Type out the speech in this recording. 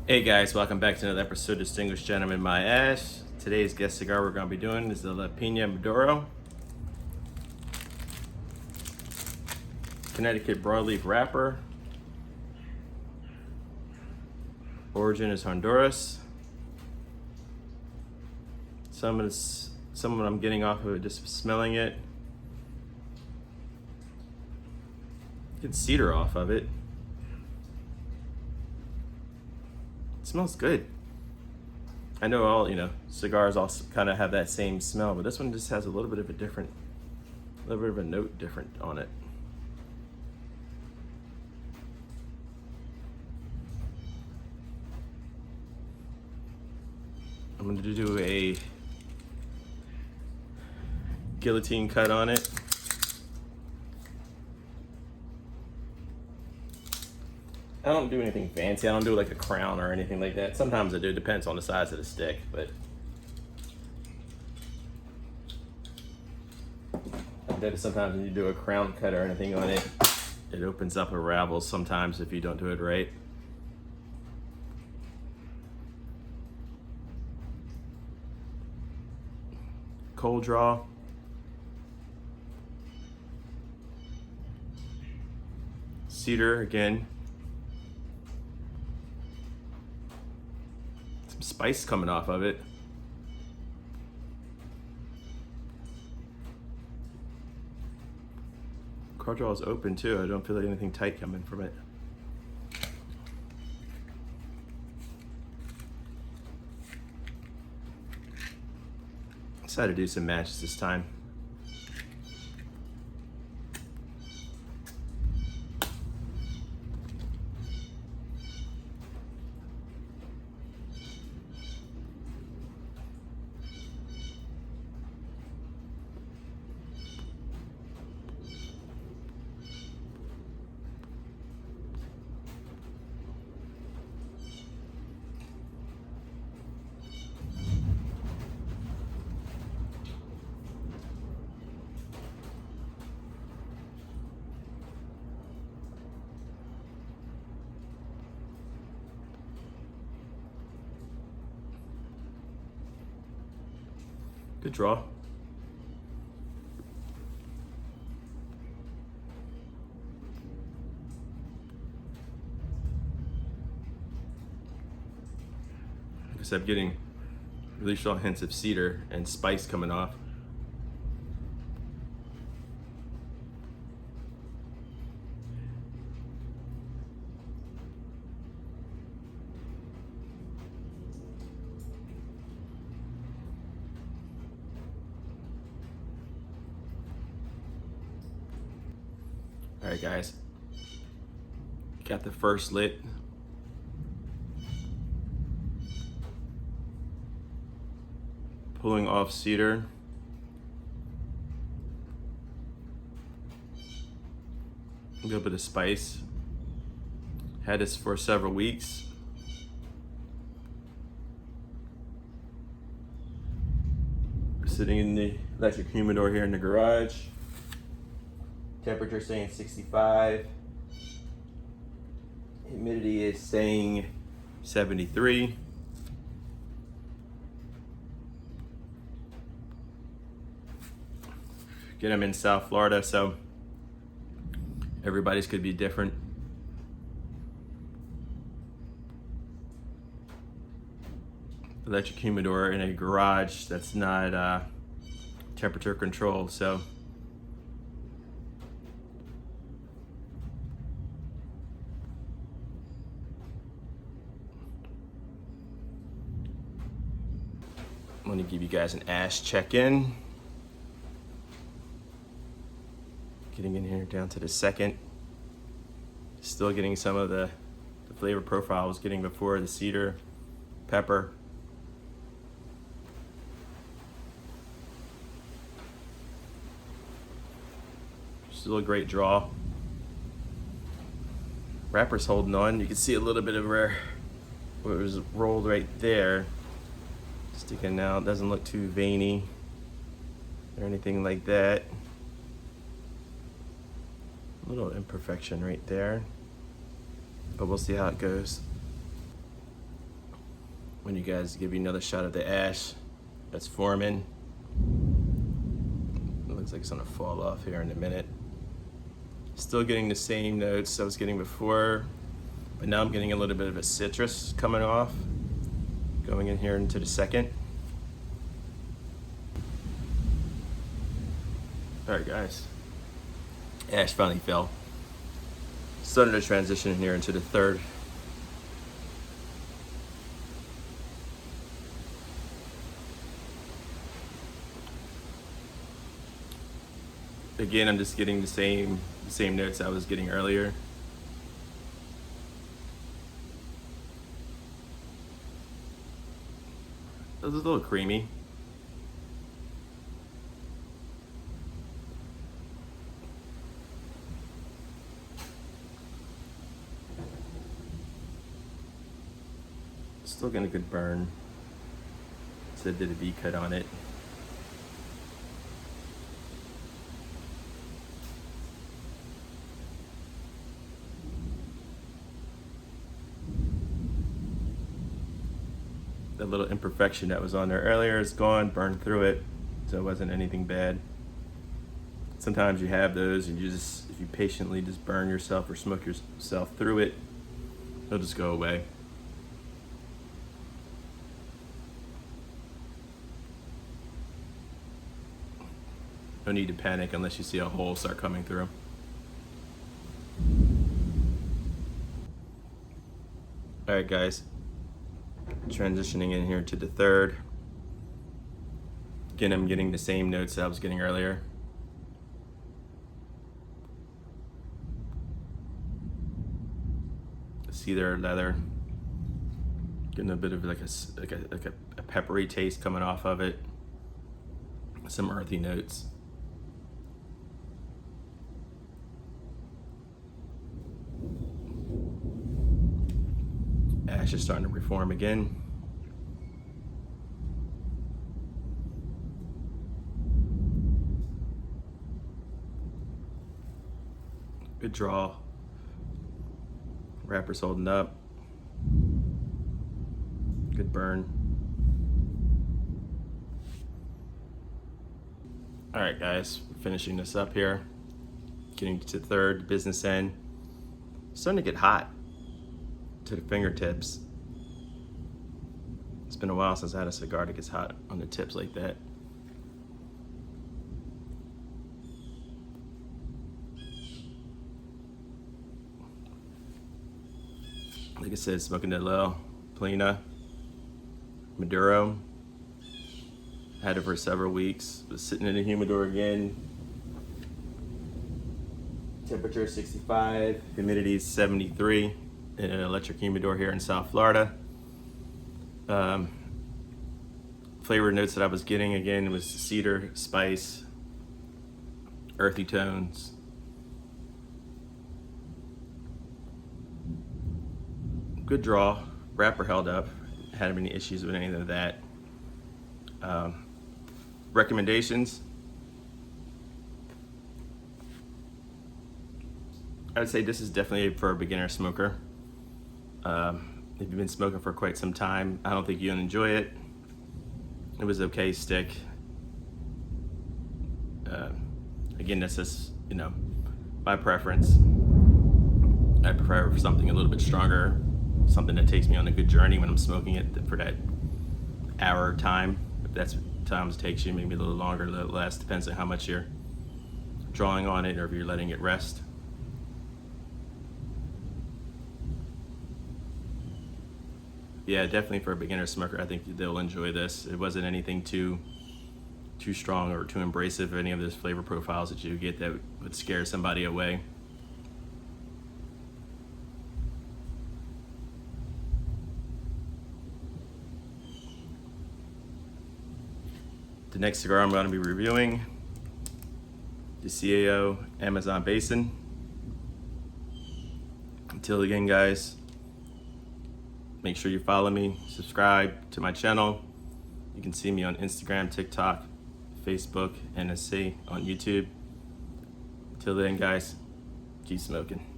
Hey guys, welcome back to another episode of Distinguished Gentleman My Ash. Today's guest cigar we're going to be doing is the Palina Maduro. Connecticut broadleaf wrapper. Origin is Honduras. Some of what I'm getting off of it, just smelling it. Get cedar off of it. It smells good. I know all, cigars all kind of have that same smell, but this one just has a little bit of a note different on it. I'm going to do a guillotine cut on it. I don't do anything fancy. I don't do like a crown or anything like that. Sometimes I do. Depends on the size of the stick, but sometimes when you do a crown cut or anything on it, it opens up or ravels sometimes if you don't do it right. Cold draw. Cedar again. Some spice coming off of it. Cold draw is open too. I don't feel like anything tight coming from it. Decided to do some matches this time. Good draw. Like I said, I'm getting really strong hints of cedar and spice coming off. All right, guys. Got the first lit. Pulling off cedar. A little bit of spice. Had this for several weeks. Sitting in the electric humidor here in the garage. Temperature saying 65. Humidity is saying 73. Again, I'm in South Florida, so everybody's could be different. Electric humidor in a garage that's not temperature controlled, so I'm going to give you guys an ash check-in. Getting in here down to the second. Still getting some of the flavor profile I was getting before, the cedar, pepper. Still a great draw. Wrapper's holding on. You can see a little bit of where it was rolled right there. Sticking out, doesn't look too veiny or anything like that. A little imperfection right there, but we'll see how it goes. when you guys give you another shot of the ash that's forming. It looks like it's gonna fall off here in a minute. Still getting the same notes I was getting before, but now I'm getting a little bit of a citrus coming off, going in here into the second. All right, guys. Ash finally fell. Starting to transition in here into the third. Again, I'm just getting the same notes I was getting earlier. It was a little creamy. Still getting a good burn. So I did a V cut on it. The little imperfection that was on there earlier is gone, burned through it, so it wasn't anything bad. Sometimes you have those and you just, if you patiently just burn yourself or smoke yourself through it, it'll just go away. No need to panic unless you see a hole start coming through. All right, guys. Transitioning in here to the third. Again, I'm getting the same notes that I was getting earlier. Cedar leather. Getting a bit of like a peppery taste coming off of it. Some earthy notes. Ash is starting to reform again. Good draw. Wrapper's holding up. Good burn. All right, guys, finishing this up here. Getting to the third, business end. Starting to get hot to the fingertips. It's been a while since I had a cigar that gets hot on the tips like that. Like I said, smoking that little Palina, Maduro. Had it for several weeks. Was sitting in the humidor again. Temperature 65, humidity 73. In an electric humidor here in South Florida. Flavor notes that I was getting again was cedar, spice, earthy tones. Good draw. Wrapper held up. Hadn't any issues with any of that. Recommendations. I would say this is definitely for a beginner smoker. If you've been smoking for quite some time, I don't think you'll enjoy it. It was okay stick. Again, that's just, my preference. I prefer something a little bit stronger, something that takes me on a good journey when I'm smoking it for that hour time. If that's what time it takes you, maybe a little longer, a little less, depends on how much you're drawing on it or if you're letting it rest. Yeah, definitely for a beginner smoker, I think they'll enjoy this. It wasn't anything too strong or too abrasive of any of those flavor profiles that you get that would scare somebody away. The next cigar I'm going to be reviewing, the CAO Amazon Basin. Until again, guys, make sure you follow me, subscribe to my channel. You can see me on Instagram, TikTok, Facebook, NSC, on YouTube. Until then, guys, keep smoking.